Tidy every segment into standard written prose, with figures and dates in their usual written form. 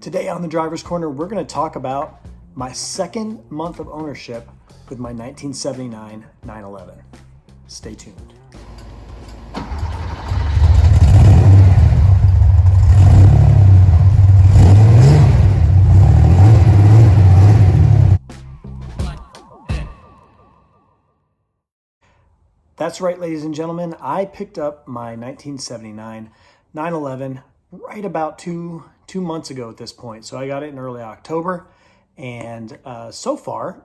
Today on the Driver's Corner, we're going to talk about my second month of ownership with my 1979 911. Stay tuned. That's right, ladies and gentlemen. I picked up my 1979 911 right about two months ago at this point. So I got it in early October, and so far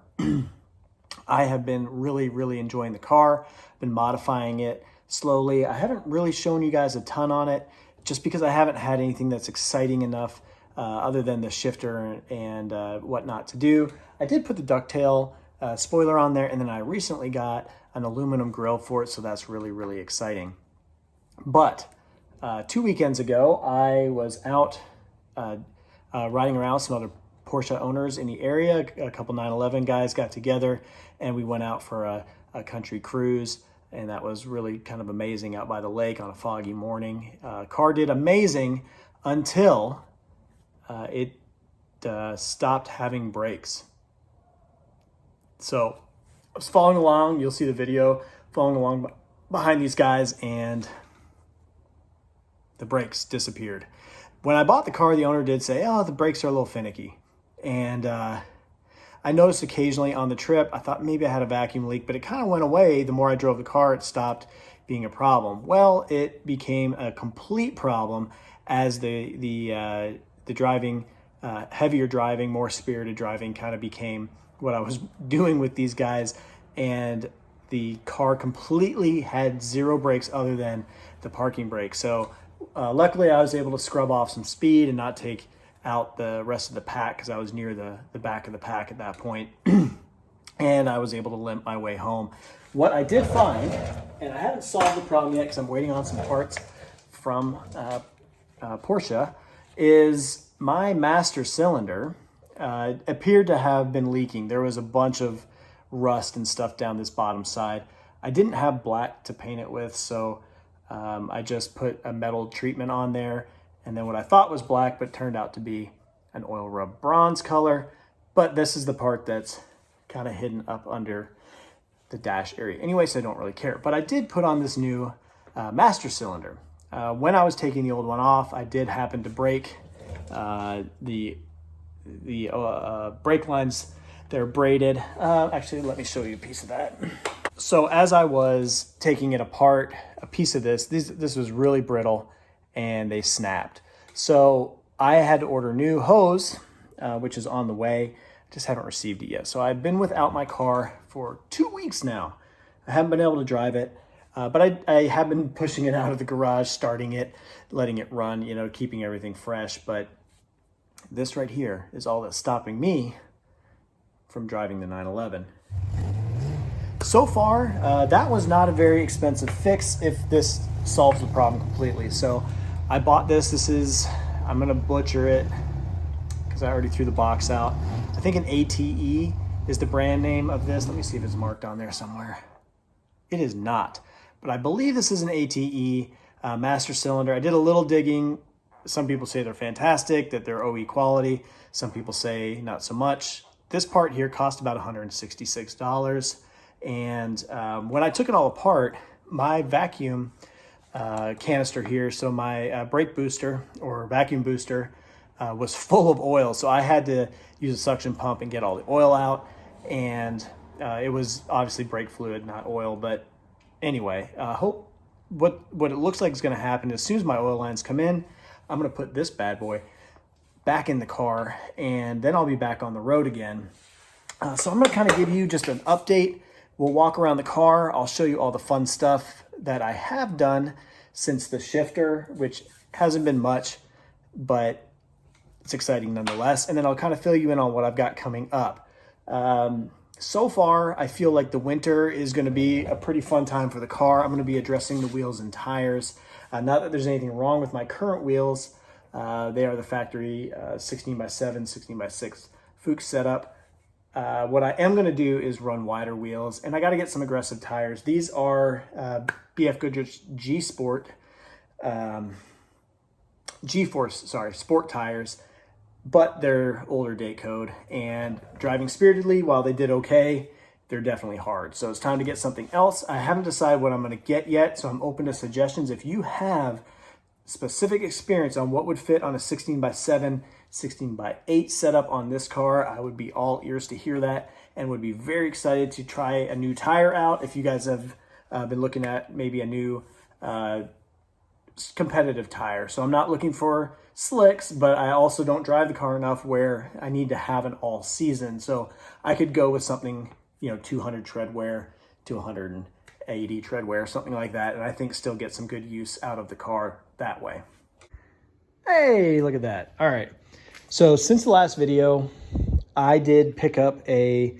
I have been really enjoying the car. Been modifying it slowly. I haven't really shown you guys a ton on it just because I haven't had anything that's exciting enough other than the shifter and whatnot to do. I did put the ducktail spoiler on there, and then I recently got an aluminum grille for it, so that's really exciting. But 2 weekends ago, I was out riding around with some other Porsche owners in the area. A couple 911 guys got together, and we went out for a country cruise, and that was really kind of amazing out by the lake on a foggy morning. Car did amazing until it stopped having brakes. So I was following along. You'll see the video following along behind these guys, and the brakes disappeared. When I bought the car, the owner did say, oh, the brakes are a little finicky. And I noticed occasionally on the trip, I thought maybe I had a vacuum leak, but it kind of went away. The more I drove the car, it stopped being a problem. Well, it became a complete problem as the driving, heavier driving, more spirited driving kind of became what I was doing with these guys. And the car completely had zero brakes other than the parking brake. So luckily I was able to scrub off some speed and not take out the rest of the pack because I was near the back of the pack at that point. And I was able to limp my way home. What I did find, and I haven't solved the problem yet because I'm waiting on some parts from Porsche, is my master cylinder appeared to have been leaking. There was a bunch of rust and stuff down this bottom side. I didn't have black to paint it with, so I just put a metal treatment on there, and then what I thought was black but turned out to be an oil rub bronze color. But this is the part that's kind of hidden up under the dash area anyway, so I don't really care. But I did put on this new master cylinder. When I was taking the old one off, I did happen to break the brake lines. They're braided. Actually, let me show you a piece of that. So as I was taking it apart, a piece of this was really brittle and they snapped. So I had to order new hose, which is on the way. I just haven't received it yet. So I've been without my car for 2 weeks now. I haven't been able to drive it, but I have been pushing it out of the garage, starting it, letting it run, keeping everything fresh. But this right here is all that's stopping me from driving the 911. So far, that was not a very expensive fix if this solves the problem completely. So I bought this. I'm gonna butcher it because I already threw the box out. I think an ATE is the brand name of this. Let me see if it's marked on there somewhere. It is not, but I believe this is an ATE master cylinder. I did a little digging. Some people say they're fantastic, that they're OE quality. Some people say not so much. This part here cost about $166. And when I took it all apart, my vacuum canister here, so my brake booster or vacuum booster was full of oil. So I had to use a suction pump and get all the oil out. And it was obviously brake fluid, not oil. But anyway, what it looks like is going to happen as soon as my oil lines come in, I'm going to put this bad boy back in the car, and then I'll be back on the road again. So I'm going to kind of give you just an update. We'll walk around the car. I'll show you all the fun stuff that I have done since the shifter, which hasn't been much, but it's exciting nonetheless. And then I'll kind of fill you in on what I've got coming up. So far, I feel like the winter is going to be a pretty fun time for the car. I'm going to be addressing the wheels and tires. Not that there's anything wrong with my current wheels. They are the factory 16x7, 16x6 Fuchs setup. What I am going to do is run wider wheels, and I got to get some aggressive tires. These are BF Goodrich G-Force, sport tires. but they're older date code, and driving Spiritedly, while they did okay, they're definitely hard. So it's time to get something else. I haven't decided what I'm gonna get yet, so I'm open to suggestions. If you have specific experience on what would fit on a 16x7, 16x8 setup on this car, I would be all ears to hear that, and would be very excited to try a new tire out. If you guys have been looking at maybe a new competitive tire. So I'm not looking for slicks, but I also don't drive the car enough where I need to have an all season. So I could go with something, 200 tread wear to 180 tread wear, something like that. And I think still get some good use out of the car that way. Hey, look at that. All right. So since the last video, I did pick up an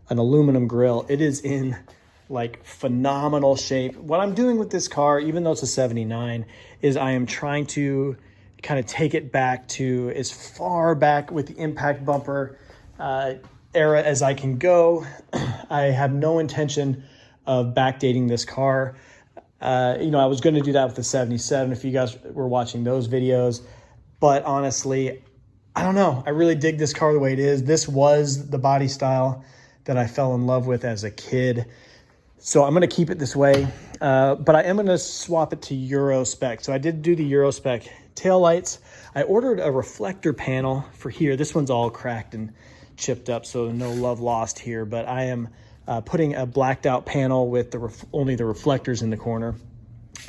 aluminum grill. It is in like phenomenal shape. What I'm doing with this car, even though it's a 79, is I am trying to kind of take it back to as far back with the impact bumper era as I can go. I have no intention of backdating this car. I was going to do that with the 77 if you guys were watching those videos, but honestly, I don't know. I really dig this car the way it is. This was the body style that I fell in love with as a kid. So I'm going to keep it this way, but I am going to swap it to Euro spec. So I did do the Euro spec taillights. I ordered a reflector panel for here. This one's all cracked and chipped up, so no love lost here, but I am putting a blacked out panel with only the reflectors in the corner.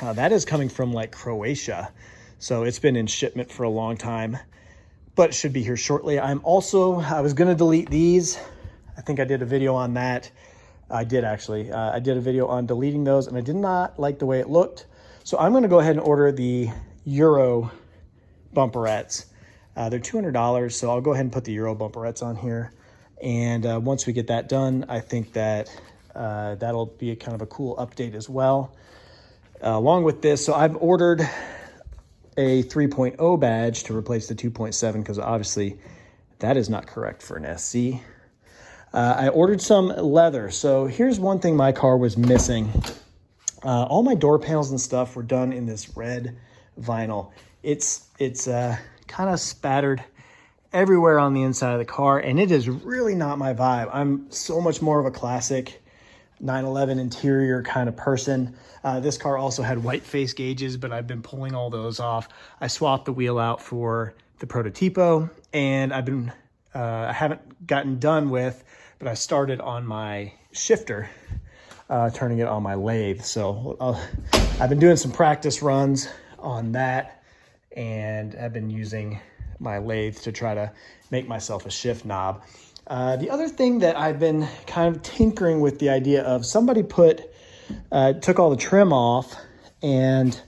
That is coming from like Croatia, so it's been in shipment for a long time, but it should be here shortly. I was going to delete these. I think I did a video on that. I did actually. I did a video on deleting those, and I did not like the way it looked. So I'm going to go ahead and order the Euro bumperettes. They're $200, so I'll go ahead and put the Euro bumperettes on here. And once we get that done, I think that that'll be kind of a cool update as well. Along with this, so I've ordered a 3.0 badge to replace the 2.7 because obviously that is not correct for an SC. I ordered some leather. So here's one thing my car was missing. All my door panels and stuff were done in this red vinyl. It's kind of spattered everywhere on the inside of the car, and it is really not my vibe. I'm so much more of a classic 911 interior kind of person. This car also had white face gauges, but I've been pulling all those off. I swapped the wheel out for the Prototipo, and I haven't gotten done with, but I started on my shifter, turning it on my lathe. So I've been doing some practice runs on that, and I've been using my lathe to try to make myself a shift knob. The other thing that I've been kind of tinkering with the idea of, somebody took all the trim off, and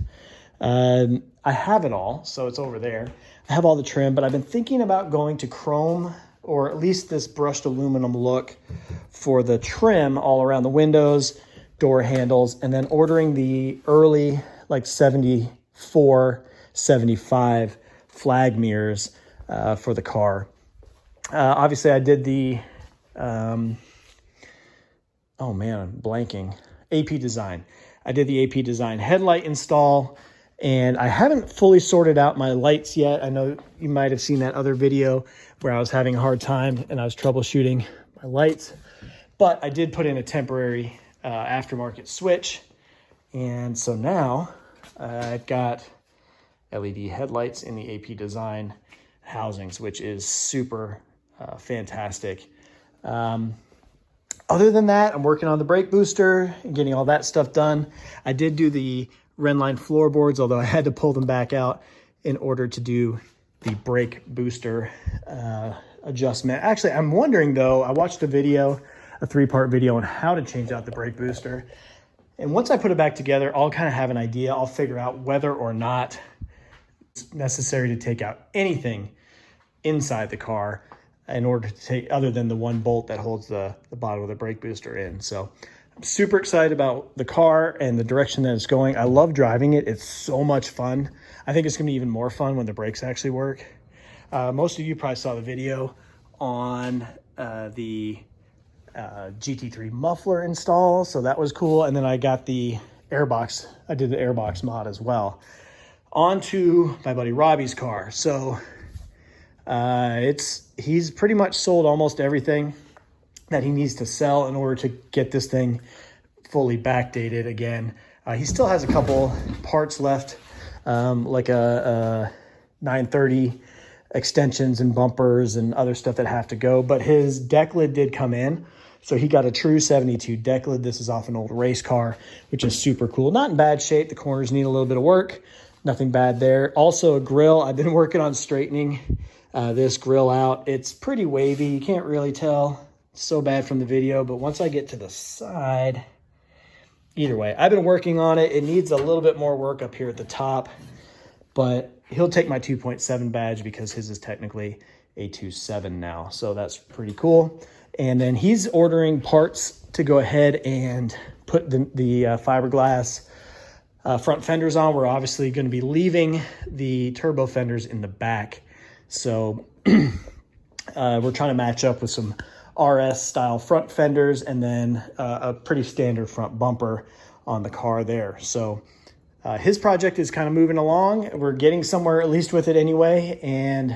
I have it all, so it's over there. I have all the trim, but I've been thinking about going to chrome, or at least this brushed aluminum look for the trim all around the windows, door handles, and then ordering the early like 74, 75 flag mirrors for the car. Obviously I did the, oh man, I'm blanking, AP Design. I did the AP Design headlight install, and I haven't fully sorted out my lights yet. I know you might have seen that other video where I was having a hard time and I was troubleshooting my lights, but I did put in a temporary aftermarket switch. And so now I've got LED headlights in the AP Design housings, which is super fantastic. Other than that, I'm working on the brake booster and getting all that stuff done. I did do the Renline floorboards, although I had to pull them back out in order to do the brake booster adjustment. Actually, I'm wondering though, I watched a 3-part video on how to change out the brake booster. And once I put it back together, I'll kind of have an idea. I'll figure out whether or not it's necessary to take out anything inside the car in order to take, other than the one bolt that holds the bottom of the brake booster in. So I'm super excited about the car and the direction that it's going. I love driving it. It's so much fun. I think it's gonna be even more fun when the brakes actually work. Most of you probably saw the video on the Gt3 Muffler Install, so that was cool. And then I got the airbox. I did the airbox mod as well. On to my buddy Robbie's car. So He's pretty much sold almost everything that he needs to sell in order to get this thing fully backdated again. He still has a couple parts left, like a 930 extensions and bumpers and other stuff that have to go, but his deck lid did come in. So he got a true 72 deck lid. This is off an old race car, which is super cool. Not in bad shape. The corners need a little bit of work. Nothing bad there. Also a grill. I've been working on straightening this grill out. It's pretty wavy. You can't really tell so bad from the video, but once I get to the side, either way, I've been working on it. It needs a little bit more work up here at the top, but he'll take my 2.7 badge because his is technically a 2.7 now. So that's pretty cool. And then he's ordering parts to go ahead and put the fiberglass front fenders on. We're obviously going to be leaving the turbo fenders in the back. So we're trying to match up with some RS style front fenders and then a pretty standard front bumper on the car there. So his project is kind of moving along. We're getting somewhere at least with it anyway. And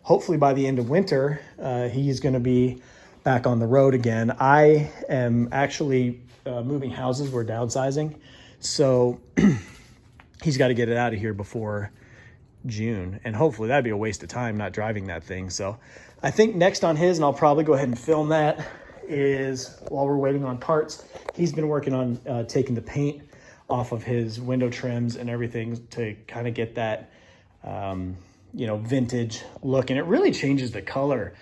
hopefully by the end of winter, he's going to be back on the road again. I am actually moving houses. We're downsizing. So he's got to get it out of here before June. And hopefully that'd be a waste of time not driving that thing. So I think next on his, and I'll probably go ahead and film that, is while we're waiting on parts, he's been working on taking the paint off of his window trims and everything to kind of get that, you know, vintage look. And it really changes the color.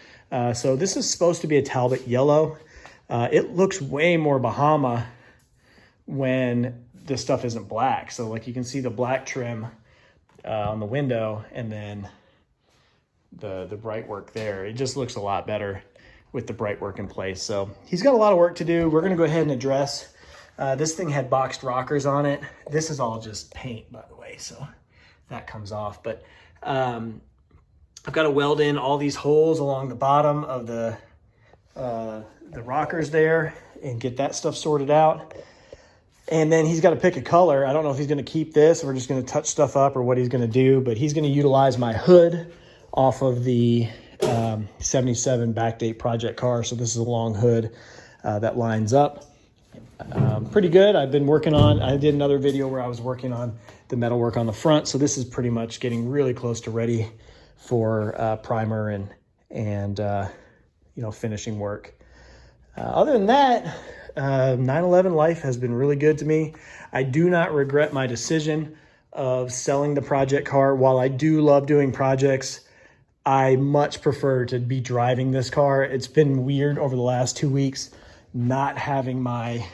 So this is supposed to be a Talbot yellow. It looks way more Bahama when this stuff isn't black. So like you can see the black trim on the window and then the bright work there. It just looks a lot better with the bright work in place. So he's got a lot of work to do. We're going to go ahead and address. This thing had boxed rockers on it. This is all just paint, by the way. So that comes off. But I've got to weld in all these holes along the bottom of the rockers there and get that stuff sorted out. And then he's got to pick a color. I don't know if he's going to keep this or just going to touch stuff up or what he's going to do, but he's going to utilize my hood off of the 77 backdate project car. So this is a long hood that lines up. Pretty good. I've been working on, I did another video where I was working on the metal work on the front. So this is pretty much getting really close to ready for primer and you know, finishing work. Other than that, 911 life has been really good to me. I do not regret my decision of selling the project car. While I do love doing projects, I much prefer to be driving this car. It's been weird over the last 2 weeks not having my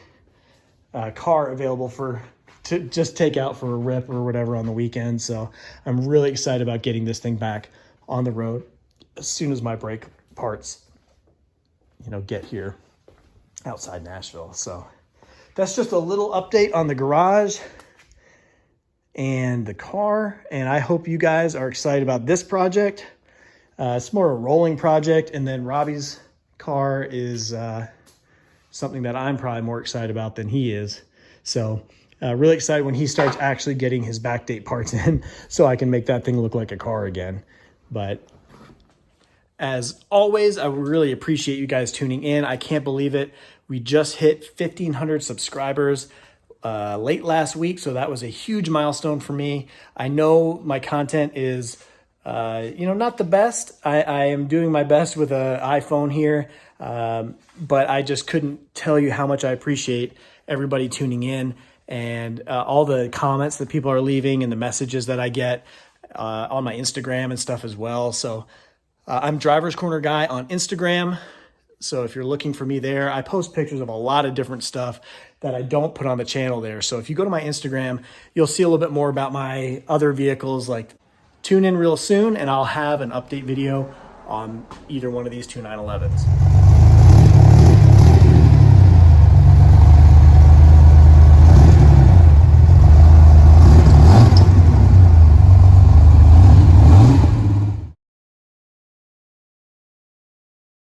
car available to just take out for a rip or whatever on the weekend. So I'm really excited about getting this thing back on the road as soon as my brake parts, you know, get here outside Nashville. So that's just a little update on the garage and the car. And I hope you guys are excited about this project. It's more a rolling project. And then Robbie's car is something that I'm probably more excited about than he is. So really excited when he starts actually getting his backdate parts in so I can make that thing look like a car again. But as always, I really appreciate you guys tuning in. I can't believe it. We just hit 1,500 subscribers late last week, so that was a huge milestone for me. I know my content is, you know, not the best. I am doing my best with an iPhone here, but I just couldn't tell you how much I appreciate everybody tuning in and all the comments that people are leaving and the messages that I get on my Instagram and stuff as well. So I'm Driver's Corner Guy on Instagram. So if you're looking for me there, I post pictures of a lot of different stuff that I don't put on the channel there. So if you go to my Instagram, you'll see a little bit more about my other vehicles. Like, tune in real soon and I'll have an update video on either one of these two 911s.